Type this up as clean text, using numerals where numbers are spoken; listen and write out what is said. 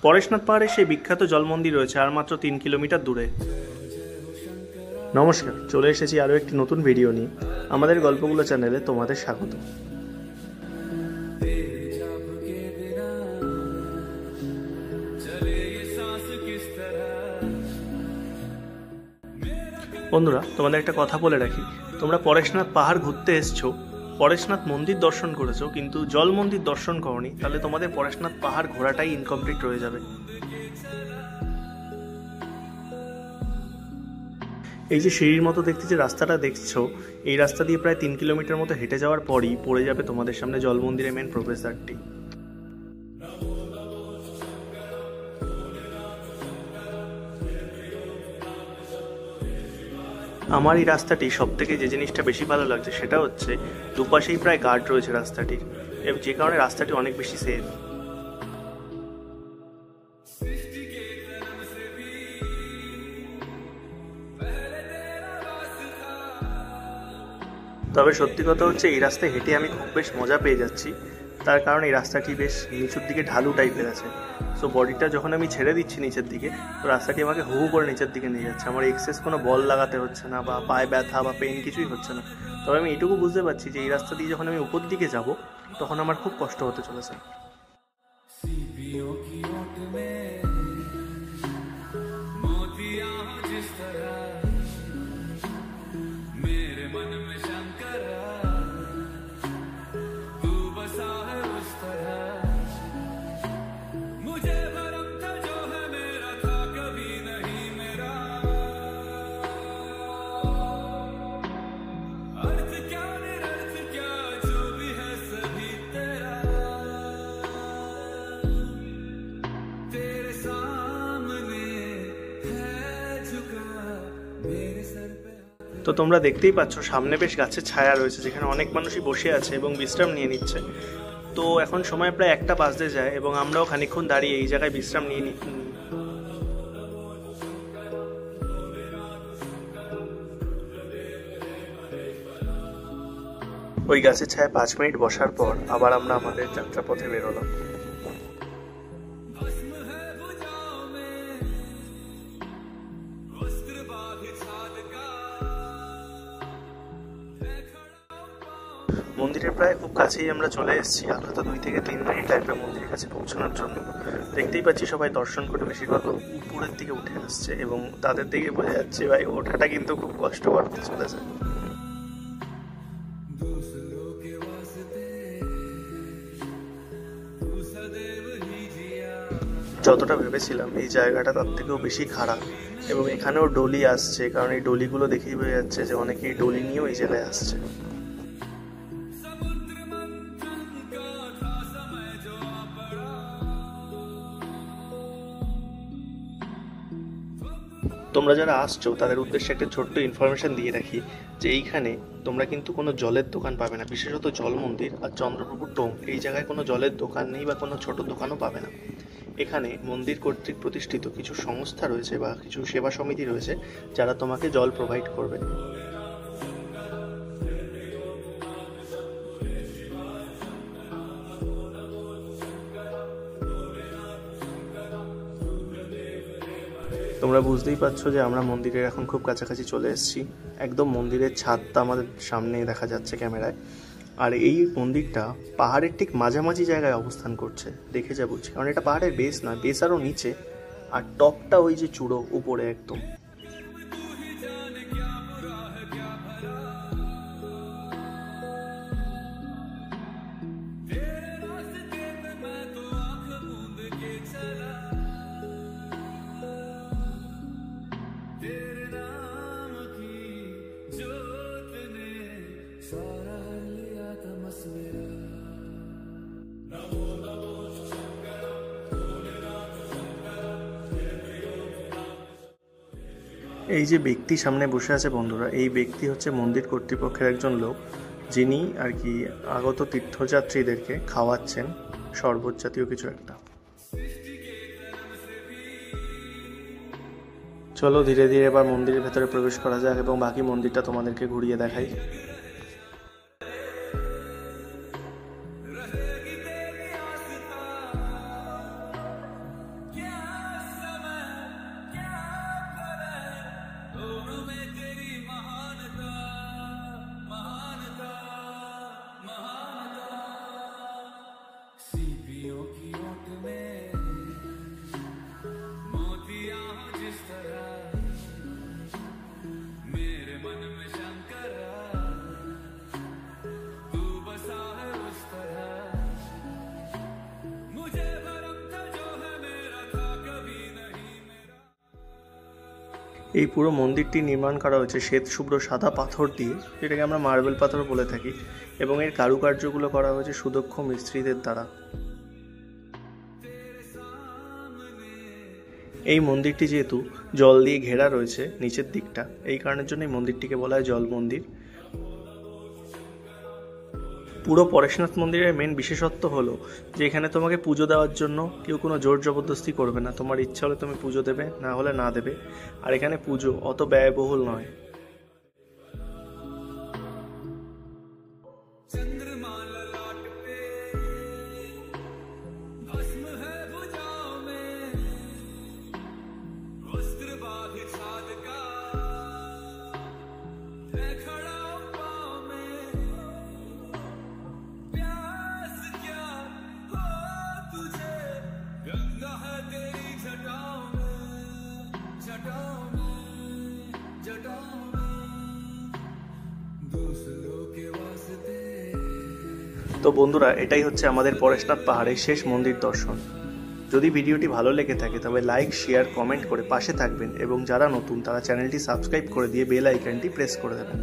পরেশনাথ পাহাড়ে সেই বিখ্যাত জল মন্দির রয়েছে আর মাত্র 3 কিলোমিটার দূরে। নমস্কার, চলে এসেছি আরও একটি নতুন ভিডিও নিয়ে। আমাদের গল্পগুলো চ্যানেলে তোমাদের স্বাগত। বন্ধুরা, তোমাদের একটা কথা বলে রাখি, তোমরা পরেশনাথ পাহাড় ঘুরতে এসছো, পরেশনাথ মন্দির দর্শন করেছো, কিন্তু জল মন্দির দর্শন করোনি, তাহলে তোমাদের পরেশনাথ পাহাড় ঘোরাটাই ইনকমপ্লিট রয়ে যাবে। এই যে সিঁড়ির মতো দেখতে যে রাস্তাটা দেখছো, এই রাস্তা দিয়ে প্রায় 3 কিলোমিটার মতো হেঁটে যাওয়ার পরই পড়ে যাবে তোমাদের সামনে জল মন্দিরের মেন প্রবেশদ্বারটি। আমার এই রাস্তাটি সব থেকে যে জিনিসটা বেশি ভালো লাগছে সেটা হচ্ছে দুপাশেই প্রায় গার্ড রয়েছে রাস্তাটির, এবং যে কারণে রাস্তাটি অনেক বেশি সেফ। তবে সত্যি কথা হচ্ছে এই রাস্তায় হেঁটে আমি খুব বেশ মজা পেয়ে যাচ্ছি, তার কারণ এই রাস্তাটি বেশ নিচুর দিকে ঢালু টাইপের আছে। সো বডিটা যখন আমি ছেড়ে দিচ্ছি নিচের দিকে, তো রাস্তাটি আমাকে হু হু করে নিচের দিকে নিয়ে যাচ্ছে। আমার এক্সেস কোনো বল লাগাতে হচ্ছে না, বা পায়ে ব্যথা বা পেন কিছুই হচ্ছে না। তবে আমি এটুকু বুঝতে পারছি যে এই রাস্তা দিয়ে যখন আমি উপর দিকে যাব, তখন আমার খুব কষ্ট হতে চলেছে। তো তোমরা দেখতেই পাচ্ছ সামনে বেশ গাছের ছায়া রয়েছে, যেখানে অনেক মানুষই বসে আছে এবং বিশ্রাম নিয়ে নিচ্ছে। তো এখন সময় প্রায় 1টা বাজতে যায় এবং আমরাও খানিকক্ষণ দাঁড়িয়ে এই জায়গায় বিশ্রাম নিয়ে নিই। ওই গাছের ছায়া 5 মিনিট বসার পর আবার আমরা আমাদের যাত্রাপথে বেরোলাম। মন্দিরের প্রায় খুব কাছেই আমরা চলে এসেছি, আর হয়তো 2 থেকে 3 মিনিট লাগবে মন্দিরের কাছে পৌঁছানোর জন্য। দেখতেই পাচ্ছি সবাই দর্শন করে বেশিরভাগ উপরের দিকে উঠে আসছে, এবং তাদের দিকে বোঝা যাচ্ছে ভাই ওঠাটা কিন্তু খুব কষ্টকর হতে চলেছে। যতটা ভেবেছিলাম এই জায়গাটা তার থেকেও বেশি খারাপ, এবং এখানেও ডলি আসছে, কারণ এই ডলিগুলো দেখেই বোঝা যাচ্ছে যে অনেকেই ডলি নিয়েও এই জায়গায় আসছে। তোমরা যারা আসছো তাদের উদ্দেশ্যে একটা ছোট্ট ইনফরমেশন দিয়ে রাখি, যে এইখানে তোমরা কিন্তু কোনো জলের দোকান পাবে না। বিশেষত জল মন্দির আর চন্দ্রপ্রভুর টোম, এই জায়গায় কোনো জলের দোকান নেই বা কোনো ছোট দোকানও পাবে না। এখানে মন্দির কর্তৃক প্রতিষ্ঠিত কিছু সংস্থা রয়েছে বা কিছু সেবা সমিতি রয়েছে, যারা তোমাকে জল প্রোভাইড করবে। তোমরা বুঝতেই পারছো যে আমরা মন্দিরের এখন খুব কাছাকাছি চলে এসেছি। একদম মন্দিরের ছাদটা আমাদের সামনে দেখা যাচ্ছে ক্যামেরায়। আর এই মন্দিরটা পাহাড়ের ঠিক মাঝামাঝি জায়গায় অবস্থান করছে, দেখে যা বুঝছি, কারণ এটা পাহাড়ের বেস না, বেস আরও নিচে, আর টপটা ওই যে চূড়ো উপরে একদম। এই যে ব্যক্তি সামনে বসে আছে বন্ধুরা, এই ব্যক্তি হচ্ছে মন্দির কর্তৃপক্ষের একজন লোক, যিনি আর কি আগত তীর্থযাত্রীদেরকে খাওয়াচ্ছেন শরবত জাতীয় কিছু একটা। চলো ধীরে ধীরে এবার মন্দিরের ভেতরে প্রবেশ করা যাক এবং বাকি মন্দিরটা তোমাদেরকে ঘুরিয়ে দেখাই। এই পুরো মন্দিরটি নির্মাণ করা হয়েছে শ্বেত শুভ্র সাদা পাথর দিয়ে, যেটাকে আমরা মার্বেল পাথর বলে থাকি, এবং এর কারুকার্যগুলো করা হয়েছে সুদক্ষ মিস্ত্রিদের দ্বারা। এই মন্দিরটি যেহেতু জল দিয়ে ঘেরা রয়েছে নিচের দিকটা, এই কারণের জন্য এই মন্দিরটিকে বলা হয় জল মন্দির। পুরো পরেশনাথ মন্দিরের মেন বিশেষত্ব হলো যে এখানে তোমাকে পুজো দেওয়ার জন্য কেউ কোনো জোর জবরদস্তি করবে না। তোমার ইচ্ছা হলে তুমি পুজো দেবে, না হলে না দেবে। আর এখানে পুজো অত ব্যয়বহুল নয়। তো বন্ধুরা, এটাই হচ্ছে আমাদের পরেশনাথ পাহাড়ের শেষ মন্দির দর্শন। যদি ভিডিওটি ভালো লেগে থাকে তবে লাইক, শেয়ার, কমেন্ট করে পাশে থাকবেন, এবং যারা নতুন তারা চ্যানেলটি সাবস্ক্রাইব করে দিয়ে বেল আইকনটি প্রেস করে দেবেন।